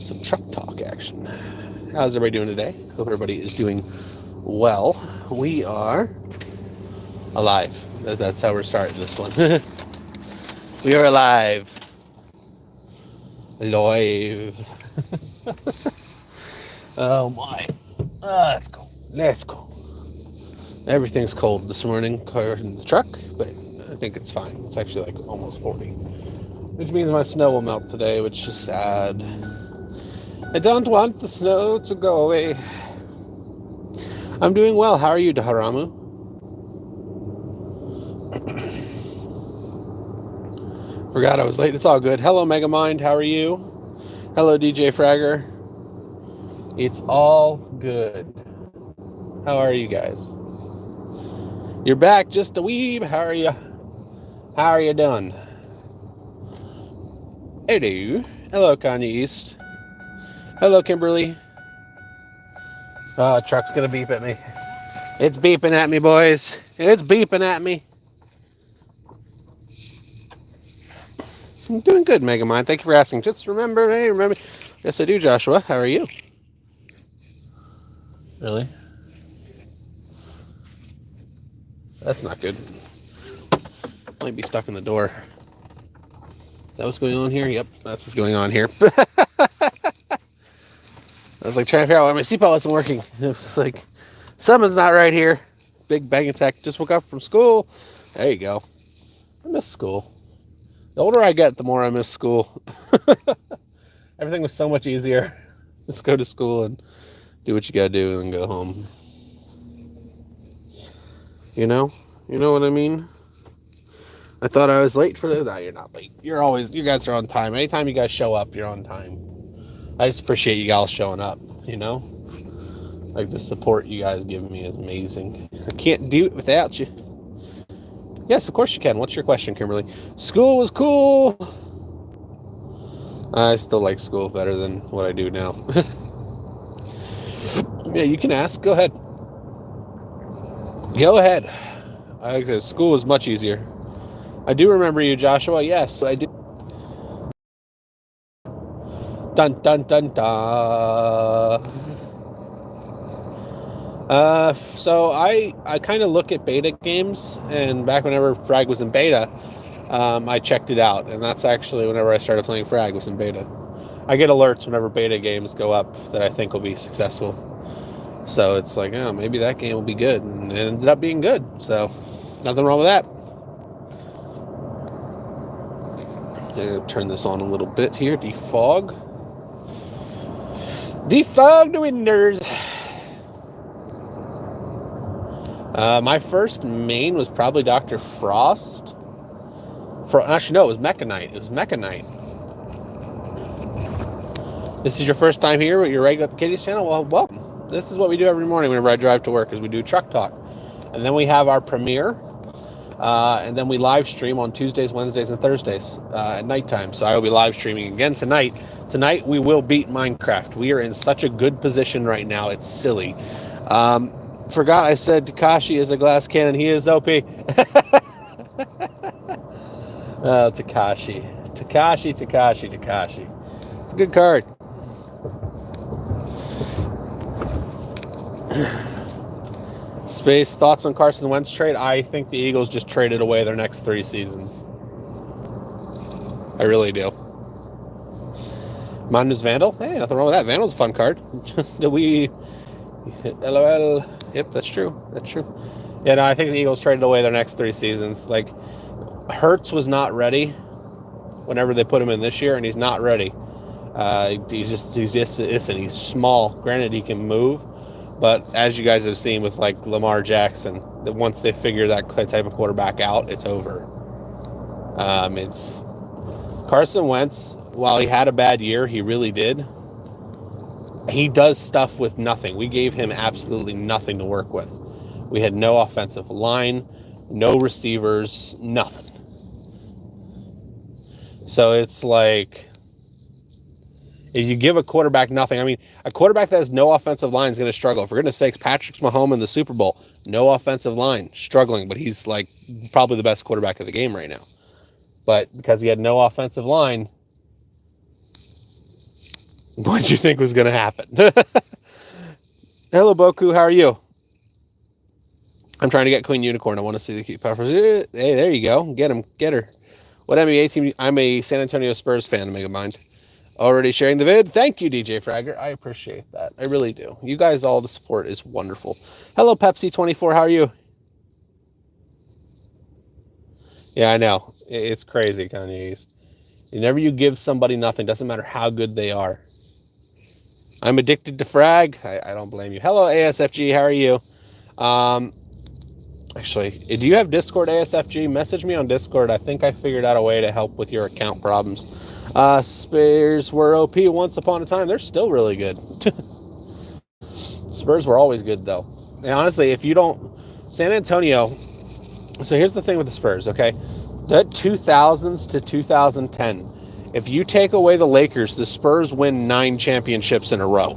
some truck talk action. How's everybody doing today? Hope everybody is doing well. We are alive. That's how we're starting this one. We are alive. Alive. Oh my. Let's go. Let's go. Everything's cold this morning, car in the truck, but I think it's fine. It's actually like almost 40, which means my snow will melt today, which is sad. I don't want the snow to go away. I'm doing well. How are you, Daharamu? Forgot I was late. It's all good. Hello, Megamind. How are you? Hello, DJ Fragger. It's all good. How are you guys? You're back, just a weeb. How are you? How are you doing? Hello. Hello, Kanye East. Hello, Kimberly. Truck's gonna beep at me. It's beeping at me, boys. It's beeping at me. I'm doing good, Megamind. Thank you for asking. Just remember. Yes, I do, Joshua. How are you? Really? That's not good. Might be stuck in the door. Is that what's going on here? Yep, that's what's going on here. I was like trying to figure out why my seatbelt wasn't working. It was like, something's not right here. Big bang attack. Just woke up from school. There you go. I miss school. The older I get, the more I miss school. Everything was so much easier. Just go to school and do what you gotta do and then go home. You know what I mean? I thought I was late for this. No, you're not late. You guys are on time. Anytime you guys show up, you're on time. I just appreciate you guys showing up, Like the support you guys give me is amazing. I can't do it without you. Yes, of course you can. What's your question, Kimberly? School was cool. I still like school better than what I do now. Yeah, you can ask. Go ahead. Go ahead. Like I said, school was much easier. I do remember you, Joshua. Yes, I do. Dun, dun, dun, dun. So I kind of look at beta games, and back whenever Frag was in beta, I checked it out, and that's actually whenever I started playing Frag was in beta. I get alerts whenever beta games go up that I think will be successful. So it's like, oh, maybe that game will be good, and it ended up being good. So nothing wrong with that. I'm gonna turn this on a little bit here. Defog the windows. My first main was probably Dr. Frost. Actually, no, it was Mechanite. This is your first time here with your regular Kitties channel? Well, welcome. This is what we do every morning whenever I drive to work, is we do truck talk. And then we have our premiere. And then we live stream on Tuesdays, Wednesdays, and Thursdays at nighttime. So I will be live streaming again tonight. Tonight we will beat Minecraft. We are in such a good position right now. It's silly. Forgot I said Takashi is a glass cannon. He is OP. Takashi. It's a good card. Space, thoughts on Carson Wentz trade? I think the Eagles just traded away their next 3 seasons. I really do. Manus Vandal? Hey, nothing wrong with that. Vandal's a fun card. LOL. Yep, that's true. Yeah, no, I think the Eagles traded away their next 3 seasons. Like, Hurts was not ready whenever they put him in this year, and he's not ready. He's small. Granted, he can move, but as you guys have seen with like Lamar Jackson, that once they figure that type of quarterback out, it's over. It's Carson Wentz. While he had a bad year, he really did. He does stuff with nothing. We gave him absolutely nothing to work with. We had no offensive line, no receivers, nothing. So it's like, if you give a quarterback nothing, I mean, a quarterback that has no offensive line is going to struggle. For goodness sakes, Patrick Mahomes in the Super Bowl, no offensive line, struggling, but he's like probably the best quarterback of the game right now. But because he had no offensive line, What did you think was going to happen? Hello, Boku. How are you? I'm trying to get Queen Unicorn. I want to see the cute puffers. Hey, there you go. Get him. Get her. What NBA team? I'm a San Antonio Spurs fan, to make a mind. Already sharing the vid. Thank you, DJ Fragger. I appreciate that. I really do. You guys, all the support is wonderful. Hello, Pepsi24. How are you? Yeah, I know. It's crazy, Kanye East. Whenever you give somebody nothing, doesn't matter how good they are. I'm addicted to frag. I don't blame you. Hello, ASFG. How are you? Actually, do you have Discord, ASFG? Message me on Discord. I think I figured out a way to help with your account problems. Spurs were OP once upon a time. They're still really good. Spurs were always good, though. And honestly, if you don't... San Antonio... So here's the thing with the Spurs, okay? That 2000s to 2010, if you take away the Lakers, the Spurs win 9 championships in a row.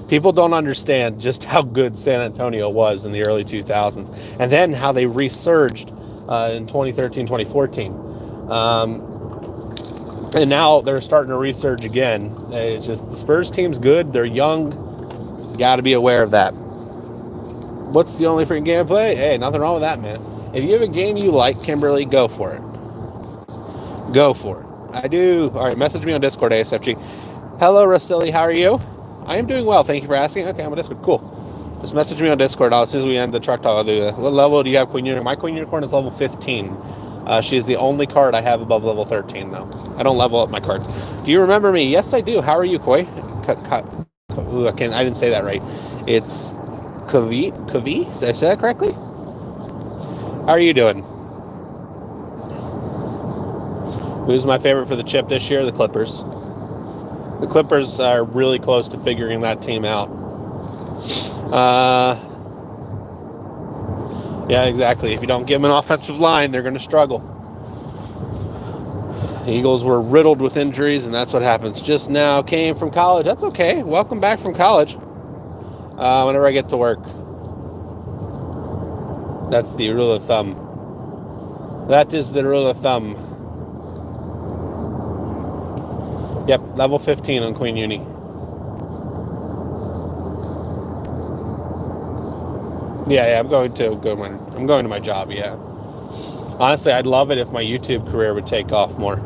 People don't understand just how good San Antonio was in the early 2000s, and then how they resurged in 2013, 2014. And now they're starting to resurge again. It's just the Spurs team's good. They're young. You got to be aware of that. What's the only freaking game I play? Hey, nothing wrong with that, man. If you have a game you like, Kimberly, go for it. Go for it. I do. All right, message me on Discord, ASFG. Hello, Rosilli. How are you? I am doing well. Thank you for asking. Okay, I'm on Discord. Cool. Just message me on Discord. As soon as we end the truck talk, I'll do that. What level do you have Queen Unicorn? My Queen Unicorn is level 15. She is the only card I have above level 13, though. I don't level up my cards. Do you remember me? Yes, I do. How are you, Koi? Ooh, I didn't say that right. It's Kavi? Did I say that correctly? How are you doing? Who's my favorite for the chip this year? The Clippers. The Clippers are really close to figuring that team out. Yeah, exactly. If you don't give them an offensive line, they're going to struggle. The Eagles were riddled with injuries, and that's what happens. Just now came from college. That's okay. Welcome back from college. Whenever I get to work. That's the rule of thumb. That is the rule of thumb. Yep, level 15 on Queen Uni. Yeah, I'm going to my job, yeah. Honestly, I'd love it if my YouTube career would take off more.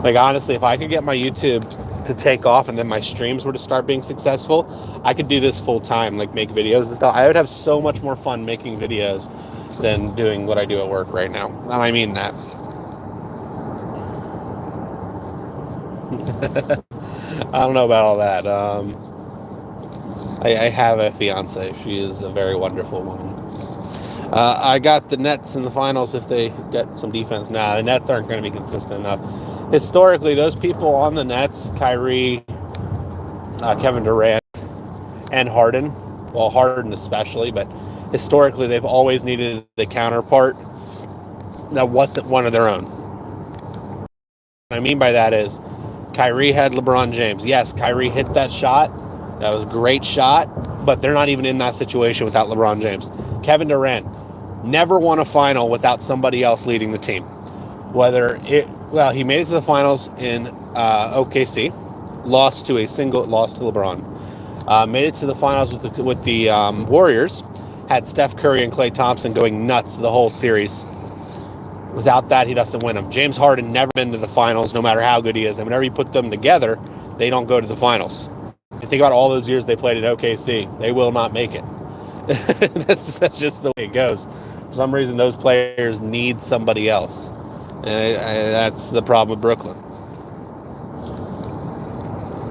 Like, honestly, if I could get my YouTube to take off and then my streams were to start being successful, I could do this full time, like make videos and stuff. I would have so much more fun making videos than doing what I do at work right now. And I mean that. I don't know about all that. I have a fiance. She is a very wonderful woman. I got the Nets in the finals if they get some defense. Nah, the Nets aren't going to be consistent enough. Historically, those people on the Nets, Kyrie, Kevin Durant, and Harden, well, Harden especially, but historically they've always needed the counterpart that wasn't one of their own. What I mean by that is Kyrie had LeBron James. Yes, Kyrie hit that shot. That was a great shot, but they're not even in that situation without LeBron James. Kevin Durant never won a final without somebody else leading the team. He made it to the finals in OKC, lost to LeBron. Made it to the finals with the Warriors, had Steph Curry and Klay Thompson going nuts the whole series. Without that, he doesn't win them. James Harden never been to the finals, no matter how good he is. And whenever you put them together, they don't go to the finals. If you think about all those years they played at OKC, they will not make it. That's just the way it goes. For some reason, those players need somebody else. And that's the problem with Brooklyn.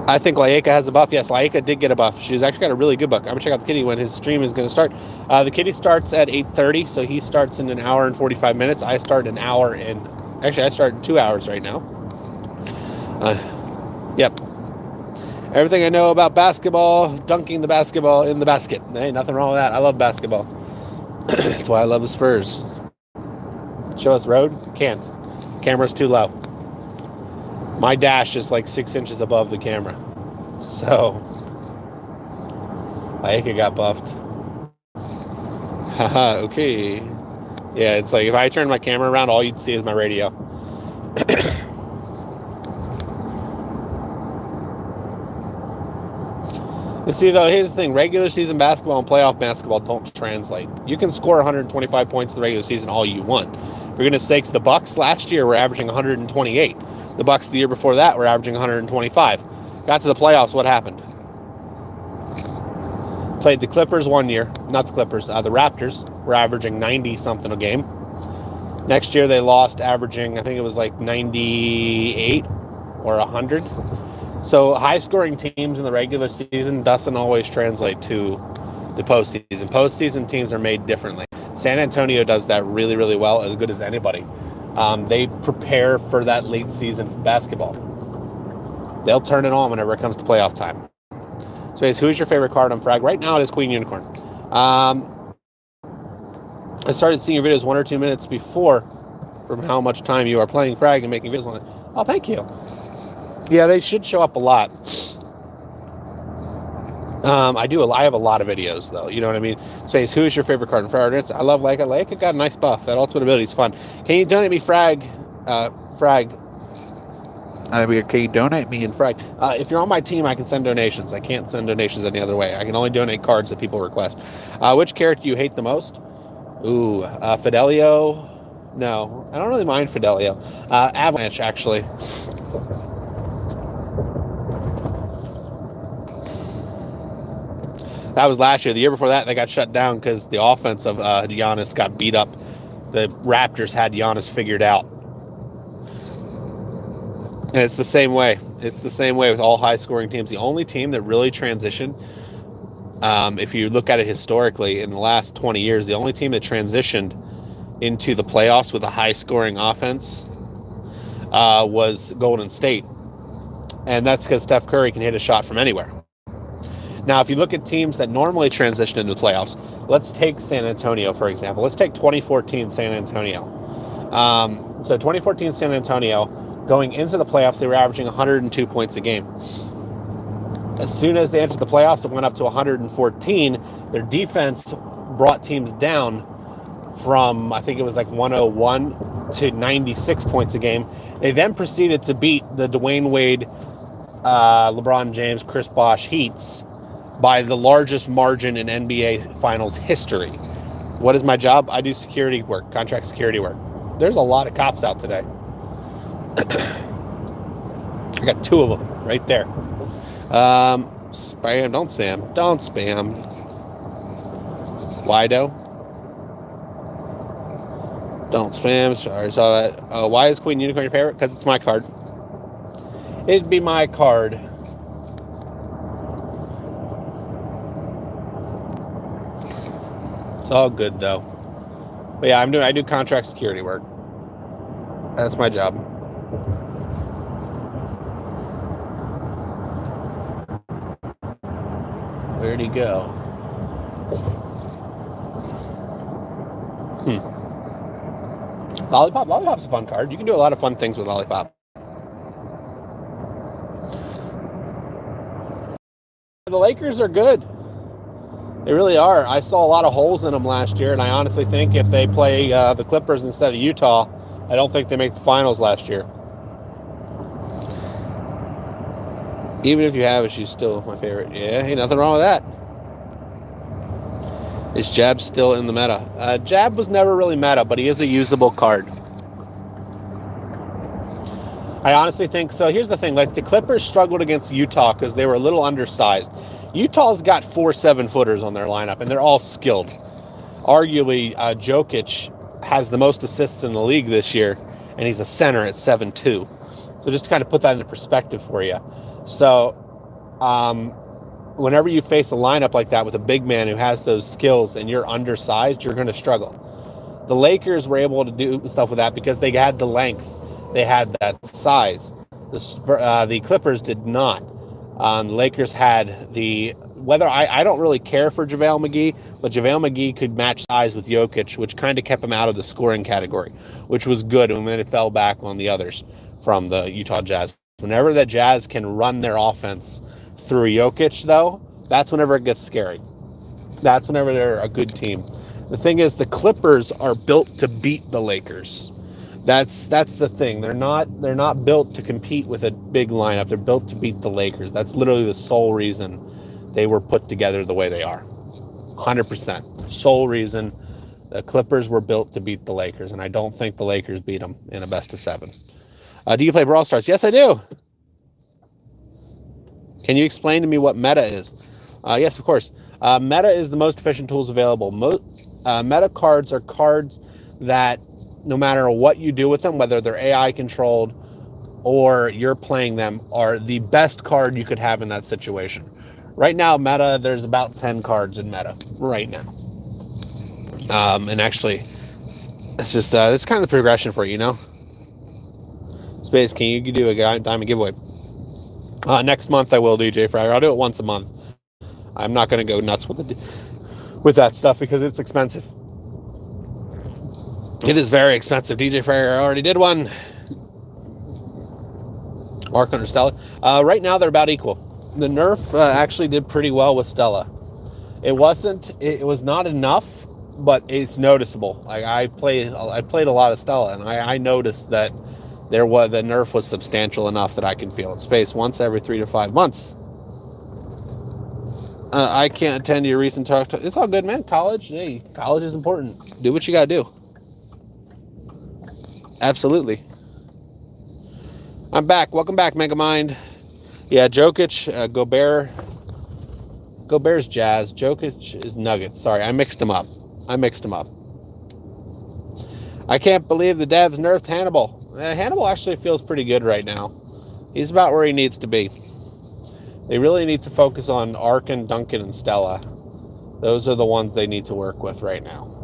I think Laika has a buff. Yes, Laika did get a buff. She's actually got a really good buff. I'm going to check out the kitty when his stream is going to start. The kitty starts at 8:30, so he starts in an hour and 45 minutes. I start in 2 hours right now. Yep. Everything I know about basketball, dunking the basketball in the basket. Hey, nothing wrong with that. I love basketball. That's why I love the Spurs. Show us road? Can't. Camera's too low. My dash is like 6 inches above the camera. So, Laika got buffed. Haha, okay. Yeah, it's like if I turn my camera around, all you'd see is my radio. You see, though, here's the thing. Regular season basketball and playoff basketball don't translate. You can score 125 points in the regular season all you want. For goodness sakes, the Bucks last year were averaging 128. The Bucks the year before that were averaging 125. Got to the playoffs, what happened? Played the Clippers one year. Not the Clippers. The Raptors were averaging 90-something a game. Next year, they lost, averaging, I think it was like 98 or 100. So high-scoring teams in the regular season doesn't always translate to the postseason. Postseason teams are made differently. San Antonio does that really, really well, as good as anybody. They prepare for that late season basketball. They'll turn it on whenever it comes to playoff time. So, who's your favorite card on Frag? Right now, it is Queen Unicorn. I started seeing your videos 1 or 2 minutes before from how much time you are playing Frag and making videos on it. Oh, thank you. Yeah, they should show up a lot. I have a lot of videos, though. You know what I mean? Space, who is your favorite card in Frag? I love Leica. Leica got a nice buff. That ultimate ability is fun. Can you donate me Frag? Can you donate me in Frag? If you're on my team, I can send donations. I can't send donations any other way. I can only donate cards that people request. Which character do you hate the most? Ooh, Fidelio. No, I don't really mind Fidelio. Avalanche, actually. That was last year. The year before that, they got shut down because the offense of Giannis got beat up. The Raptors had Giannis figured out. And it's the same way. It's the same way with all high-scoring teams. The only team that really transitioned, if you look at it historically, in the last 20 years, the only team that transitioned into the playoffs with a high-scoring offense was Golden State. And that's because Steph Curry can hit a shot from anywhere. Now, if you look at teams that normally transition into the playoffs, let's take San Antonio, for example. Let's take 2014 San Antonio. So 2014 San Antonio, going into the playoffs, they were averaging 102 points a game. As soon as they entered the playoffs, it went up to 114. Their defense brought teams down from, I think it was like 101 to 96 points a game. They then proceeded to beat the Dwayne Wade, LeBron James, Chris Bosh Heats by the largest margin in NBA Finals history. What is my job? I do security work, contract security work. There's a lot of cops out today. I got 2 of them right there. Spam, don't spam. Don't spam. Wido. Don't spam. Sorry, saw that. Why is Queen Unicorn your favorite? Because it's my card. It'd be my card. It's all good though. But yeah, I do contract security work. That's my job. Where'd he go? Lollipop. Lollipop's a fun card. You can do a lot of fun things with Lollipop. The Lakers are good. They really are. I saw a lot of holes in them last year, and I honestly think if they play the Clippers instead of Utah, I don't think they make the finals last year. Even if you have it, she's still my favorite. Yeah, ain't nothing wrong with that. Is Jab still in the meta? Jab was never really meta, but he is a usable card. I honestly think so. Here's the thing. Like, the Clippers struggled against Utah because they were a little undersized. Utah's got 4 7-footers on their lineup, and they're all skilled. Arguably, Jokic has the most assists in the league this year, and he's a center at 7'2". So just to kind of put that into perspective for you. So whenever you face a lineup like that with a big man who has those skills and you're undersized, you're going to struggle. The Lakers were able to do stuff with that because they had the length. They had that size. The Clippers did not. The Lakers had the weather. I don't really care for JaVale McGee, but JaVale McGee could match size with Jokic, which kind of kept him out of the scoring category, which was good. And then it fell back on the others from the Utah Jazz. Whenever the Jazz can run their offense through Jokic, though, that's whenever it gets scary. That's whenever they're a good team. The thing is, the Clippers are built to beat the Lakers. That's the thing. They're not built to compete with a big lineup. They're built to beat the Lakers. That's literally the sole reason they were put together the way they are. 100%. Sole reason. The Clippers were built to beat the Lakers, and I don't think the Lakers beat them in a best of 7. Do you play Brawl Stars? Yes, I do. Can you explain to me what meta is? Yes, of course. Meta is the most efficient tools available. Meta cards are cards that no matter what you do with them, whether they're AI controlled or you're playing them, are the best card you could have in that situation. Right now, meta, there's about 10 cards in meta right now. And actually, it's just, it's kind of the progression for it, you know? Space, can you do a diamond giveaway? Next month I will, DJ Fryer. I'll do it once a month. I'm not going to go nuts with that stuff because it's expensive. It is very expensive. DJ Fryer already did one. Archon or Stella. Right now they're about equal. The nerf actually did pretty well with Stella. It was not enough, but it's noticeable. Like I played a lot of Stella, and I noticed that the nerf was substantial enough that I can feel it. Space once every 3 to 5 months. I can't attend your recent talk. It's all good, man. College is important. Do what you gotta do. Absolutely. I'm back. Welcome back, Megamind. Yeah, Jokic, Gobert's Jazz. Jokic is Nuggets. Sorry, I mixed them up. I can't believe the devs nerfed Hannibal. Hannibal actually feels pretty good right now. He's about where he needs to be. They really need to focus on Archon, Duncan, and Stella. Those are the ones they need to work with right now.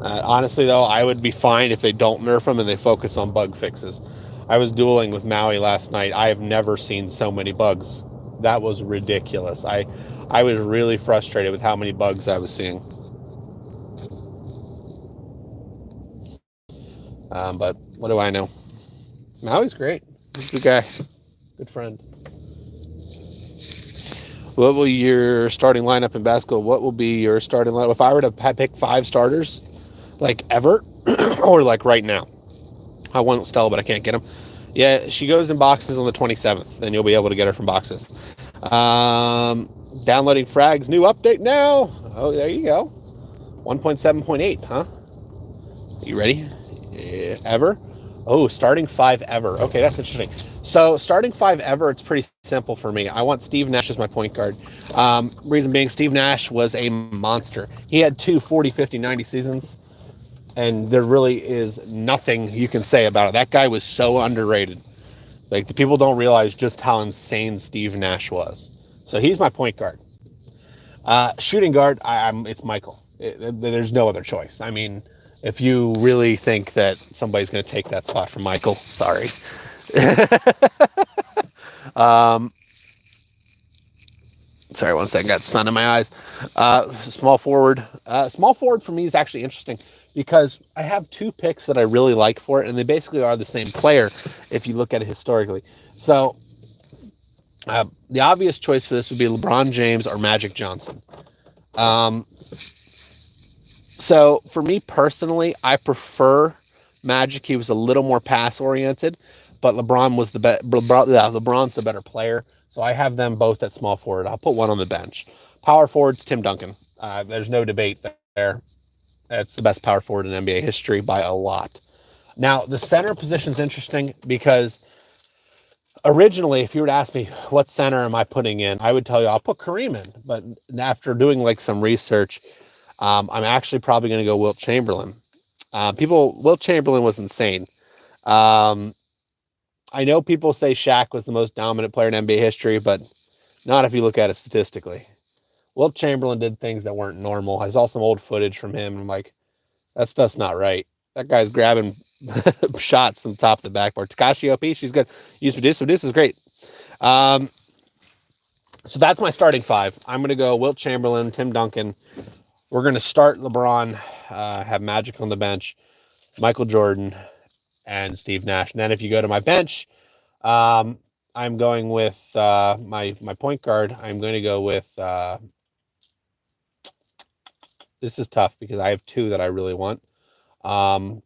Honestly, though, I would be fine if they don't nerf them and they focus on bug fixes. I was dueling with Maui last night. I have never seen so many bugs. That was ridiculous. I was really frustrated with how many bugs I was seeing. But what do I know? Maui's great. He's a good guy. Good friend. What will your starting lineup in basketball? What will be your starting lineup? If I were to pick 5 starters, like ever, or like right now. I want Stella, but I can't get them. Yeah, she goes in boxes on the 27th, and you'll be able to get her from boxes. Downloading frags. New update now. Oh, there you go. 1.7.8, huh? You ready? Yeah, ever? Oh, starting 5 ever. Okay, that's interesting. So starting 5 ever, it's pretty simple for me. I want Steve Nash as my point guard. Reason being, Steve Nash was a monster. He had 2 40, 50, 90 seasons, and there really is nothing you can say about it. That guy was so underrated. Like, the people don't realize just how insane Steve Nash was. So he's my point guard. Shooting guard, it's Michael. There's no other choice. I mean, if you really think that somebody's going to take that spot from Michael, sorry. Sorry, one second. Got sun in my eyes. Small forward. Small forward for me is actually interesting because I have 2 picks that I really like for it, and they basically are the same player if you look at it historically. So the obvious choice for this would be LeBron James or Magic Johnson. So for me personally, I prefer Magic. He was a little more pass oriented, but LeBron's the better player. So I have them both at small forward. I'll put one on the bench. Power forward's Tim Duncan. There's no debate there. It's the best power forward in NBA history by a lot. Now, the center position's interesting because originally, if you were to ask me what center am I putting in, I would tell you I'll put Kareem in. But after doing like some research, I'm actually probably going to go Wilt Chamberlain. Wilt Chamberlain was insane. I know people say Shaq was the most dominant player in NBA history, but not if you look at it statistically. Wilt Chamberlain did things that weren't normal. I saw some old footage from him. I'm like, that stuff's not right. That guy's grabbing shots from the top of the backboard. Takashi OP, she's good. Used to Deuce. Deuce is great. So that's my starting 5. I'm going to go Wilt Chamberlain, Tim Duncan. We're going to start LeBron, have Magic on the bench, Michael Jordan, and Steve Nash. And then if you go to my bench, I'm going with my point guard. I'm going to go with this is tough because I have 2 that I really want. Hello,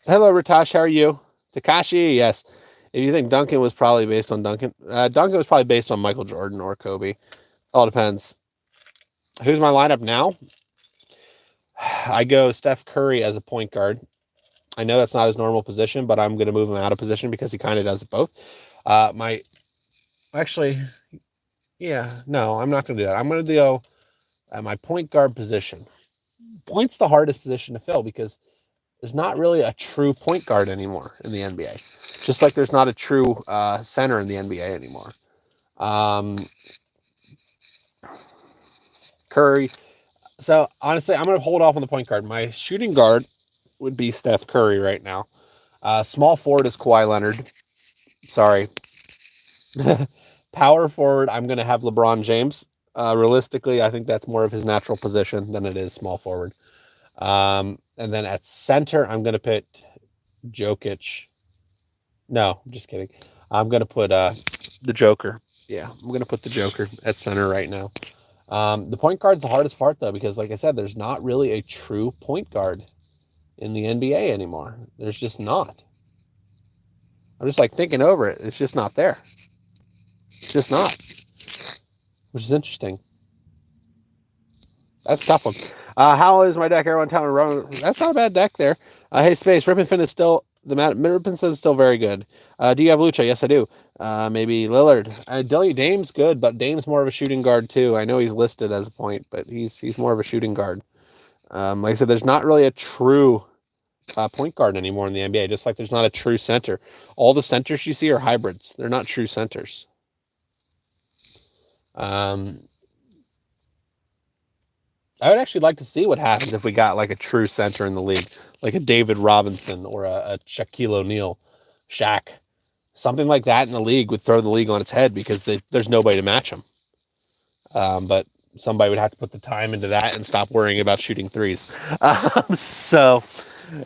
Ritash. How are you? Takashi, yes. If you think Duncan was probably based on Duncan was probably based on Michael Jordan or Kobe. All depends. Who's my lineup now? I go Steph Curry as a point guard. I know that's not his normal position, but I'm going to move him out of position because he kind of does it both. No, I'm not going to do that. I'm going to go at my point guard position. Point's the hardest position to fill because there's not really a true point guard anymore in the NBA. Just like there's not a true center in the NBA anymore. Curry. So honestly, I'm going to hold off on the point guard. My shooting guard would be Steph Curry right now. Small forward is Kawhi Leonard. Sorry. Power forward, I'm going to have LeBron James. Realistically, I think that's more of his natural position than it is small forward. And then at center, I'm going to put Jokic. No, I'm just kidding. I'm going to put the Joker. Yeah, I'm going to put the Joker at center right now. The point guard's the hardest part, though, because like I said, there's not really a true point guard in the NBA anymore. There's just not. I'm just like thinking over it. It's just not there. It's just not. Which is interesting. That's a tough one. How is my deck? Everyone tell me. That's not a bad deck there. Hey, Space. Rip and Finn is still... Ripon says still very good. Do you have Lucha? Yes, I do. Maybe Lillard. Dame's good, but Dame's more of a shooting guard too. I know he's listed as a point, but he's more of a shooting guard. Like I said, there's not really a true point guard anymore in the NBA, just like there's not a true center. All the centers you see are hybrids. They're not true centers. I would actually like to see what happens if we got like a true center in the league, like a David Robinson or a Shaquille O'Neal, Shaq. Something like that in the league would throw the league on its head because there's nobody to match him. But somebody would have to put the time into that and stop worrying about shooting threes. So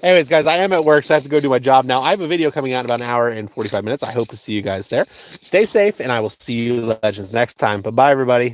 anyways, guys, I am at work, so I have to go do my job now. I have a video coming out in about an hour and 45 minutes. I hope to see you guys there. Stay safe, and I will see you legends next time. Bye-bye, everybody.